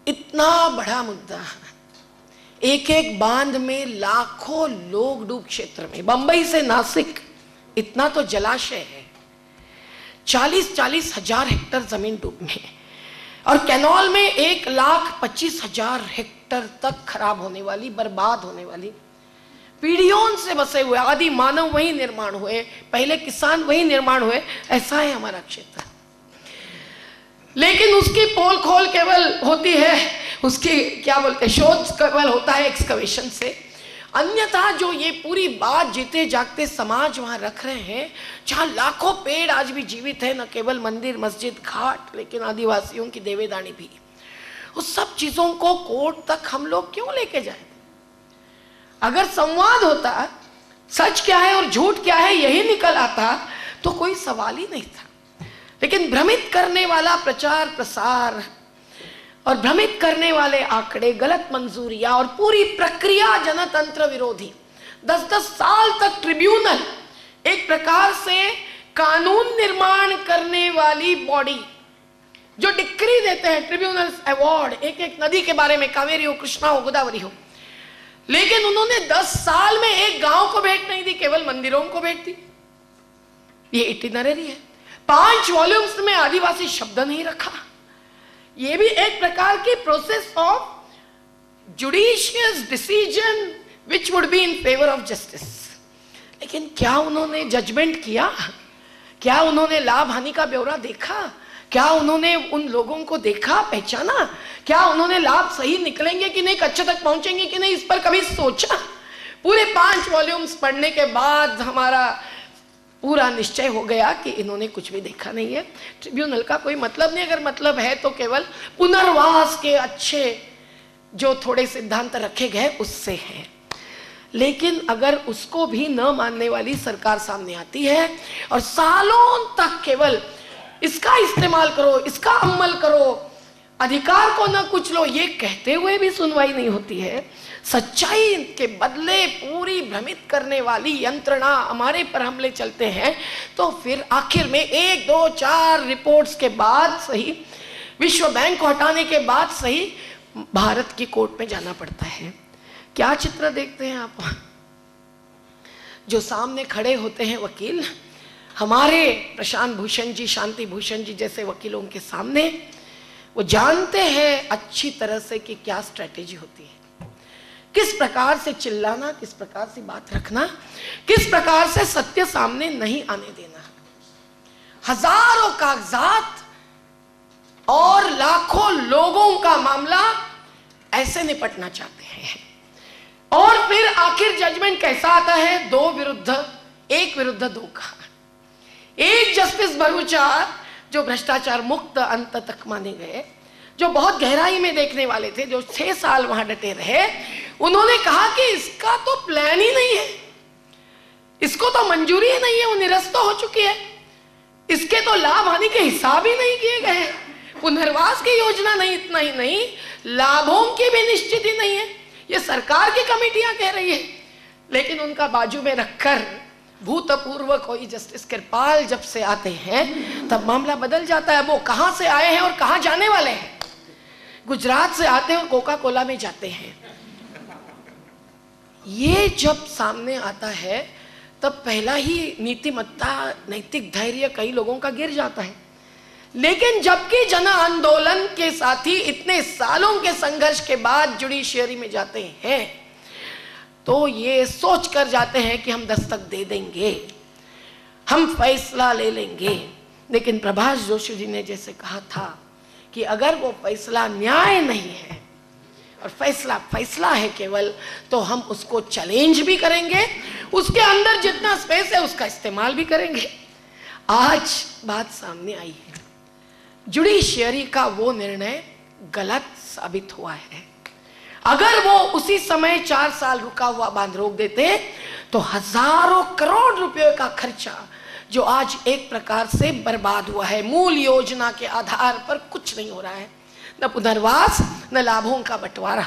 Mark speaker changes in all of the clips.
Speaker 1: इतना बड़ा मुद्दा, एक एक बांध में लाखों लोग डूब क्षेत्र में, बंबई से नासिक इतना तो जलाशय है, 40-40 हजार हेक्टर जमीन डूब में, और कैनाल में 1,25,000 हेक्टर तक खराब होने वाली, बर्बाद होने वाली, पीढ़ियों से बसे हुए आदि मानव वही निर्माण हुए, पहले किसान वही निर्माण हुए, ऐसा है हमारा क्षेत्र। लेकिन उसकी पोल खोल केवल होती है, उसकी क्या बोलते हैं, शोध केवल होता है एक्सकवेशन से। अन्यथा जो ये पूरी बात जीते जागते समाज वहां रख रहे हैं, जहां लाखों पेड़ आज भी जीवित है, न केवल मंदिर मस्जिद घाट, लेकिन आदिवासियों की देवेदानी भी, उस सब चीजों को कोर्ट तक हम लोग क्यों लेके जाए? अगर संवाद होता, सच क्या है और झूठ क्या है यही निकल आता, तो कोई सवाल ही नहीं था। लेकिन भ्रमित करने वाला प्रचार प्रसार और भ्रमित करने वाले आंकड़े, गलत मंजूरियां और पूरी प्रक्रिया जनतंत्र विरोधी, 10-10 साल तक ट्रिब्यूनल, एक प्रकार से कानून निर्माण करने वाली बॉडी जो डिक्री देते हैं, ट्रिब्यूनल अवार्ड, एक एक नदी के बारे में, कावेरी हो, कृष्णा हो, गोदावरी हो, लेकिन उन्होंने 10 साल में एक गांव को भेंट नहीं दी, केवल मंदिरों को भेंट दी। ये इटिनरी है। 5 वॉल्यूम्स में आदिवासी शब्द नहीं रखा। ये भी एक प्रकार की process of judicious decision which would be in favour of justice. लेकिन क्या उन्होंने जजमेंट किया? क्या उन्होंने लाभ हानि का ब्यौरा देखा? क्या उन्होंने उन लोगों को देखा, पहचाना? क्या उन्होंने लाभ सही निकलेंगे कि नहीं, कच्चे तक पहुंचेंगे कि नहीं, इस पर कभी सोचा? पूरे 5 वॉल्यूम्स पढ़ने के बाद हमारा पूरा निश्चय हो गया कि इन्होंने कुछ भी देखा नहीं है। ट्रिब्यूनल का कोई मतलब नहीं, अगर मतलब है तो केवल पुनर्वास के अच्छे जो थोड़े सिद्धांत रखे गए उससे है। लेकिन अगर उसको भी न मानने वाली सरकार सामने आती है और सालों तक केवल इसका इस्तेमाल करो, इसका अमल करो, अधिकार को न कुछ लो, ये कहते हुए भी सुनवाई नहीं होती है, सच्चाई के बदले पूरी भ्रमित करने वाली यंत्रणा हमारे पर हमले चलते हैं, तो फिर आखिर में 1, 2, 4 रिपोर्ट्स के बाद सही, विश्व बैंक को हटाने के बाद सही, भारत की कोर्ट में जाना पड़ता है। क्या चित्र देखते हैं आप? जो सामने खड़े होते हैं वकील, हमारे प्रशांत भूषण जी, शांति भूषण जी जैसे वकीलों के सामने, वो जानते हैं अच्छी तरह से कि क्या स्ट्रेटेजी होती है, किस प्रकार से चिल्लाना, किस प्रकार से बात रखना, किस प्रकार से सत्य सामने नहीं आने देना। हजारों कागजात और लाखों लोगों का मामला ऐसे निपटना चाहते हैं, और फिर आखिर जजमेंट कैसा आता है? 2 विरुद्ध 1 विरुद्ध 2 का। एक जस्टिस भरूचा जो भ्रष्टाचार मुक्त अंत तक माने गए, जो बहुत गहराई में देखने वाले थे, जो 6 साल वहां डटे रहे, उन्होंने कहा कि इसका तो प्लान ही नहीं है, इसको तो मंजूरी ही नहीं है, वो निरस्त हो चुकी है, इसके तो लाभ हानि के हिसाब ही नहीं किए गए, पुनर्वास की योजना नहीं, इतना ही नहीं, लाभों की भी निश्चित ही नहीं है, ये सरकार की कमेटियां कह रही है। लेकिन उनका बाजू में रखकर भूतपूर्व कोई जस्टिस कृपाल जब से आते हैं तब मामला बदल जाता है। वो कहां से आए हैं और कहां जाने वाले हैं? गुजरात से आते हैं और कोका कोला में जाते हैं। ये जब सामने आता है तब पहला ही नीतिमत्ता, नैतिक धैर्य कई लोगों का गिर जाता है। लेकिन जबकि जन आंदोलन के साथी इतने सालों के संघर्ष के बाद जुडिशियरी में जाते हैं, तो ये सोच कर जाते हैं कि हम दस्तक दे देंगे, हम फैसला ले लेंगे। लेकिन प्रभाष जोशी जी ने जैसे कहा था कि अगर वो फैसला न्याय नहीं है और फैसला फैसला है केवल, तो हम उसको चैलेंज भी करेंगे, उसके अंदर जितना स्पेस है उसका इस्तेमाल भी करेंगे। आज बात सामने आई है, जुडिशियरी का वो निर्णय गलत साबित हुआ है। अगर वो उसी समय 4 साल रुका हुआ बांध रोक देते तो हजारों करोड़ रुपए का खर्चा जो आज एक प्रकार से बर्बाद हुआ है, मूल योजना के आधार पर कुछ नहीं हो रहा है, न पुनर्वास न लाभों का बंटवारा।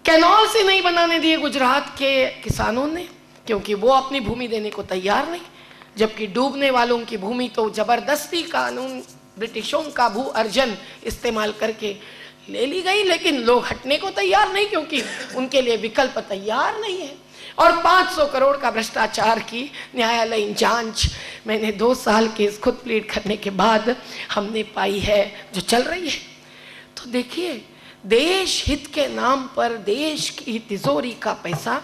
Speaker 1: कैनाल से नहीं बनाने दिए गुजरात के किसानों ने, क्योंकि वो अपनी भूमि देने को तैयार नहीं, जबकि डूबने वालों की भूमि तो जबरदस्ती कानून, ब्रिटिशों का भू अर्जन इस्तेमाल करके ले ली गई, लेकिन लोग हटने को तैयार नहीं, क्योंकि उनके लिए विकल्प तैयार नहीं है। और 500 करोड़ का भ्रष्टाचार की न्यायालयीन जांच मैंने 2 साल केस खुद प्लीड करने के बाद हमने पाई है, जो चल रही है। तो देखिए, देश हित के नाम पर देश की तिजोरी का पैसा,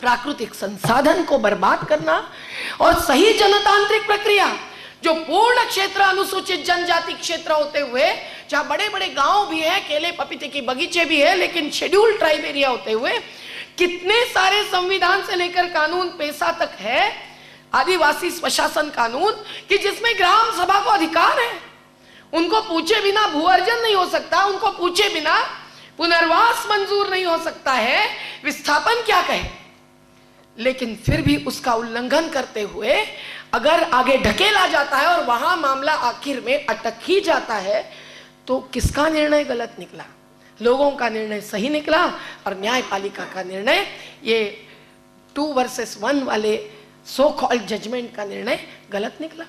Speaker 1: प्राकृतिक संसाधन को बर्बाद करना और सही जनतांत्रिक प्रक्रिया जो पूर्ण क्षेत्र अनुसूचित जनजाति क्षेत्र होते हुए, जहां बड़े बड़े गांव भी है, केले पपीते की बगीचे भी है, लेकिन शेड्यूल्ड ट्राइब एरिया होते हुए कितने सारे संविधान से लेकर कानून पेशा तक है, आदिवासी स्वशासन कानून, कि जिसमें ग्राम सभा को अधिकार है। उनको पूछे बिना भू अर्जन नहीं हो सकता, उनको पूछे बिना पुनर्वास मंजूर नहीं हो सकता है, विस्थापन क्या कहे। लेकिन फिर भी उसका उल्लंघन करते हुए अगर आगे ढकेला जाता है और वहां मामला आखिर में अटक ही जाता है, तो किसका निर्णय गलत निकला? लोगों का निर्णय सही निकला और न्यायपालिका का निर्णय, ये 2 वर्सेस 1 वाले सो कॉल्ड जजमेंट का निर्णय गलत निकला।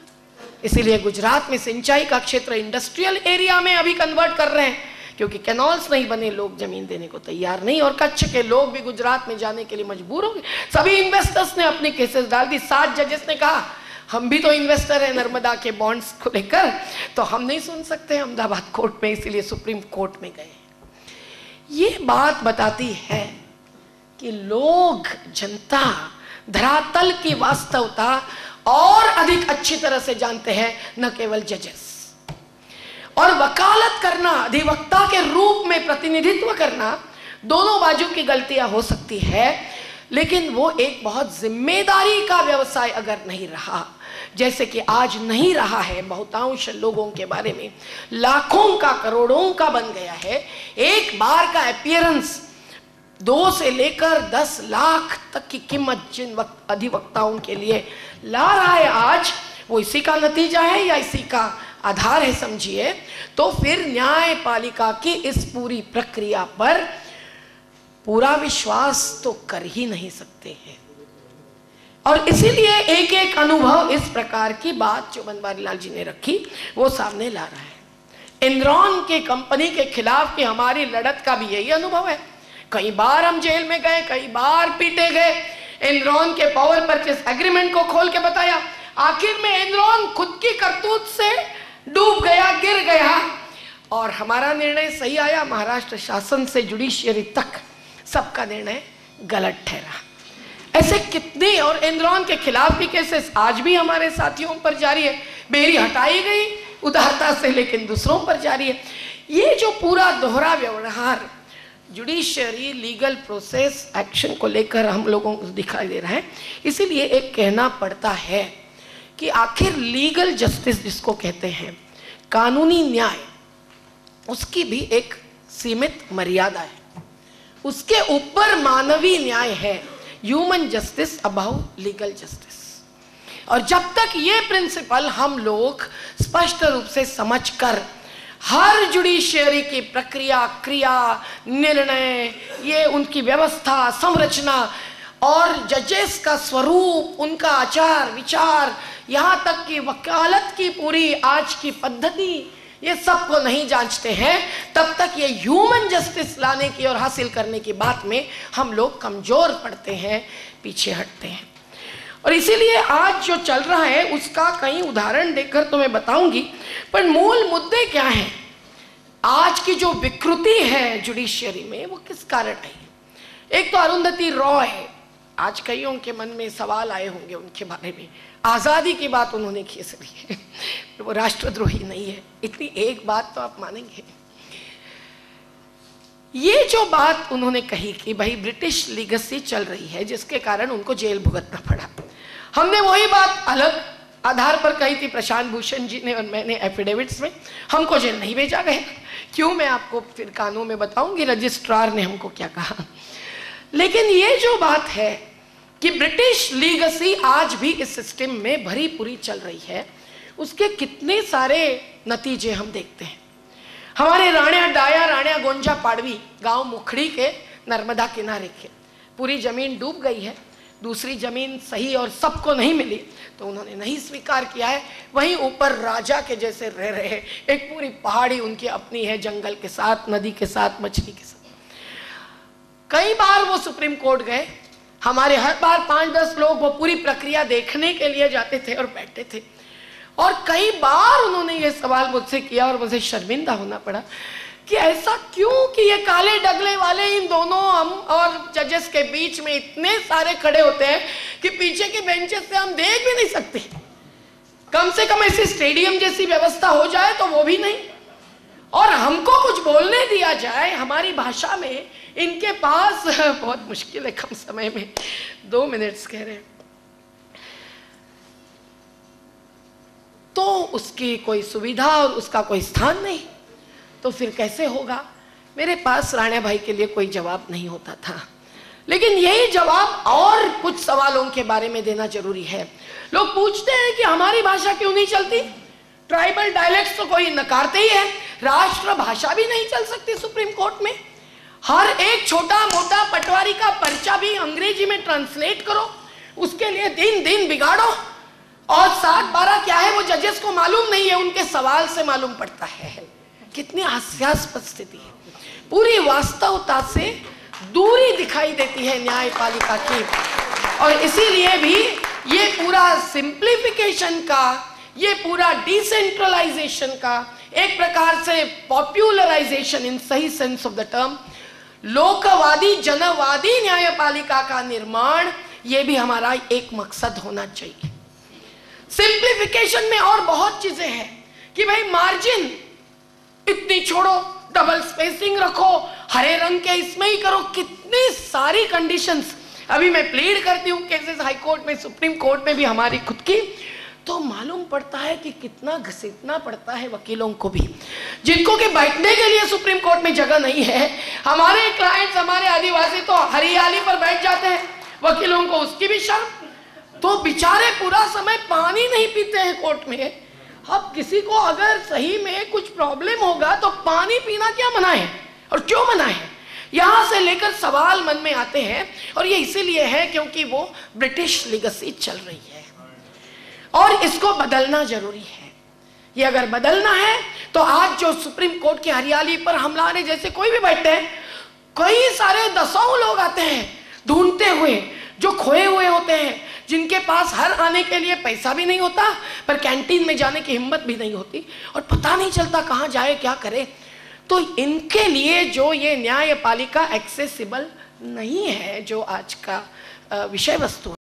Speaker 1: इसीलिए गुजरात में सिंचाई का क्षेत्र इंडस्ट्रियल एरिया में अभी कन्वर्ट कर रहे हैं, क्योंकि कैनॉल्स नहीं बने, लोग जमीन देने को तैयार नहीं, और कच्छ के लोग भी गुजरात में जाने के लिए मजबूर हो गए। सभी इन्वेस्टर्स ने अपने केसेस डाल दी। 7 जजेस ने कहा हम भी तो इन्वेस्टर हैं नर्मदा के बॉन्ड्स को लेकर, तो हम नहीं सुन सकते अहमदाबाद कोर्ट में, इसीलिए सुप्रीम कोर्ट में गए। ये बात बताती है कि लोग, जनता धरातल की वास्तवता और अधिक अच्छी तरह से जानते हैं, न केवल जजेस। और वकालत करना, अधिवक्ता के रूप में प्रतिनिधित्व करना, दोनों बाजू की गलतियां हो सकती है, लेकिन वो एक बहुत जिम्मेदारी का व्यवसाय अगर नहीं रहा, जैसे कि आज नहीं रहा है, बहुतांश लोगों के बारे में लाखों का करोड़ों का बन गया है। एक बार का अपीयरेंस 2 से लेकर 10 लाख तक की कीमत जिन अधिवक्ताओं के लिए ला रहा है आज, वो इसी का नतीजा है या इसी का आधार है समझिए। तो फिर न्यायपालिका की इस पूरी प्रक्रिया पर पूरा विश्वास तो कर ही नहीं सकते हैं। और इसीलिए एक एक अनुभव, इस प्रकार की बात जो बनवारी लाल जी ने रखी, वो सामने ला रहा है। एनरॉन के कंपनी के खिलाफ की हमारी लड़त का भी यही अनुभव है। कई बार हम जेल में गए, कई बार पीटे गए, एनरॉन के पावर परचेस एग्रीमेंट को खोल के बताया। आखिर में एनरॉन खुद की करतूत से डूब गया, गिर गया, और हमारा निर्णय सही आया। महाराष्ट्र शासन से जुडिशियरी तक सबका निर्णय गलत ठहरा। ऐसे कितने, और एनरॉन के खिलाफ भी केसेस आज भी हमारे साथियों पर जारी है। बेरी हटाई गई उदारता से, लेकिन दूसरों पर जारी है। ये जो पूरा दोहरा व्यवहार जुडिशियरी लीगल प्रोसेस एक्शन को लेकर हम लोगों को दिखाई दे रहा है, इसीलिए एक कहना पड़ता है कि आखिर लीगल जस्टिस जिसको कहते हैं, कानूनी न्याय, उसकी भी एक सीमित मर्यादा है। उसके ऊपर मानवीय न्याय है, human justice above legal justice. और जब तक ये प्रिंसिपल हम लोग स्पष्ट रूप से समझकर हर जुडिशियरी की प्रक्रिया, क्रिया, निर्णय, ये उनकी व्यवस्था, संरचना और जजेस का स्वरूप, उनका आचार विचार, यहाँ तक कि वकालत की पूरी आज की पद्धति, ये सबको नहीं जांचते हैं, तब तक ये ह्यूमन जस्टिस लाने की और हासिल करने की बात में हम लोग कमजोर पड़ते हैं, पीछे हटते हैं। और इसीलिए आज जो चल रहा है उसका कई उदाहरण देकर तो मैं बताऊंगी, पर मूल मुद्दे क्या हैं? आज की जो विकृति है जुडिशियरी में, वो किस कारण आई? एक तो अरुंधति रॉय, आज कईयों के मन में सवाल आए होंगे उनके बारे में, आज़ादी की बात उन्होंने खींच ली है, वो राष्ट्रद्रोही नहीं है, इतनी एक बात तो आप मानेंगे। ये जो बात उन्होंने कही कि भाई ब्रिटिश लीगेसी चल रही है जिसके कारण उनको जेल भुगतना पड़ा, हमने वही बात अलग आधार पर कही थी प्रशांत भूषण जी ने और मैंने एफिडेविट्स में, हमको जेल नहीं भेजा गया। क्यों, मैं आपको फिर कानून में बताऊंगी रजिस्ट्रार ने हमको क्या कहा। लेकिन ये जो बात है कि ब्रिटिश लीगेसी आज भी इस सिस्टम में भरी पूरी चल रही है, उसके कितने सारे नतीजे हम देखते हैं। हमारे राणा डाया, राणा गोंजा पाड़वी गांव मुखड़ी के नर्मदा किनारे के पूरी जमीन डूब गई है, दूसरी जमीन सही और सबको नहीं मिली, तो उन्होंने नहीं स्वीकार किया है। वहीं ऊपर राजा के जैसे रह रहे हैं, एक पूरी पहाड़ी उनकी अपनी है, जंगल के साथ, नदी के साथ, मछली के साथ। कई बार वो सुप्रीम कोर्ट गए, हमारे हर बार 5-10 लोग वो पूरी प्रक्रिया देखने के लिए जाते थे और बैठते थे, और कई बार उन्होंने ये सवाल मुझसे किया और मुझे शर्मिंदा होना पड़ा कि ऐसा क्यों कि ये काले डगले वाले इन दोनों हम और जजेस के बीच में इतने सारे खड़े होते हैं कि पीछे के बेंचेस से हम देख भी नहीं सकते। कम से कम ऐसी स्टेडियम जैसी व्यवस्था हो जाए तो वो भी नहीं, और हमको कुछ बोलने दिया जाए हमारी भाषा में, इनके पास बहुत मुश्किल है कम समय में 2 मिनट्स कह रहे हैं, तो उसकी कोई सुविधा और उसका कोई स्थान नहीं, तो फिर कैसे होगा। मेरे पास राणा भाई के लिए कोई जवाब नहीं होता था, लेकिन यही जवाब और कुछ सवालों के बारे में देना जरूरी है। लोग पूछते हैं कि हमारी भाषा क्यों नहीं चलती, ट्राइबल डायलेक्ट्स तो कोई नकारते ही है, राष्ट्र भाषा भी नहीं चल सकती सुप्रीम कोर्ट में। हर एक छोटा मोटा पटवारी का पर्चा भी अंग्रेजी में ट्रांसलेट करो, उसके लिए दिन दिन बिगाड़ो, और 7-12 क्या है वो जजेस को मालूम नहीं है, उनके सवाल से मालूम पड़ता है। कितनी हास्यास्पद स्थिति है, पूरी वास्तवता से दूरी दिखाई देती है न्यायपालिका की। और इसीलिए भी ये पूरा सिंप्लीफिकेशन का, ये पूरा डिसेंट्रलाइजेशन का, एक प्रकार से पॉपुलराइजेशन इन सही sense of the term, Lokwadi जनवादी न्यायपालिका का निर्माण, ये भी हमारा एक मकसद होना चाहिए। सिंप्लीफिकेशन में और बहुत चीजें हैं कि भाई मार्जिन इतनी छोड़ो, डबल स्पेसिंग रखो, हरे रंग के इसमें ही करो, कितनी सारी कंडीशंस। अभी मैं प्लीड करती हूँ केसेस हाई कोर्ट में, सुप्रीम कोर्ट में भी हमारी खुद की, तो मालूम पड़ता है कि कितना घसीटना पड़ता है वकीलों को भी, जिनको कि बैठने के लिए सुप्रीम कोर्ट में जगह नहीं है। हमारे क्लाइंट्स, हमारे आदिवासी तो हरियाली पर बैठ जाते हैं, वकीलों को उसकी भी शर्म, तो बेचारे पूरा समय पानी नहीं पीते हैं कोर्ट में। अब किसी को अगर सही में कुछ प्रॉब्लम होगा तो पानी पीना क्या मना है, और क्यों मना है, यहां से लेकर सवाल मन में आते हैं। और ये इसीलिए है क्योंकि वो ब्रिटिश लीगेसी चल रही है, और इसको बदलना जरूरी है। ये अगर बदलना है तो आज जो सुप्रीम कोर्ट की हरियाली पर हमला आने जैसे कोई भी बैठते हैं, कई सारे 10 लोग आते हैं ढूंढते हुए, जो खोए हुए होते हैं, जिनके पास हर आने के लिए पैसा भी नहीं होता, पर कैंटीन में जाने की हिम्मत भी नहीं होती, और पता नहीं चलता कहाँ जाए क्या करे। तो इनके लिए जो ये न्यायपालिका एक्सेसिबल नहीं है, जो आज का विषय वस्तु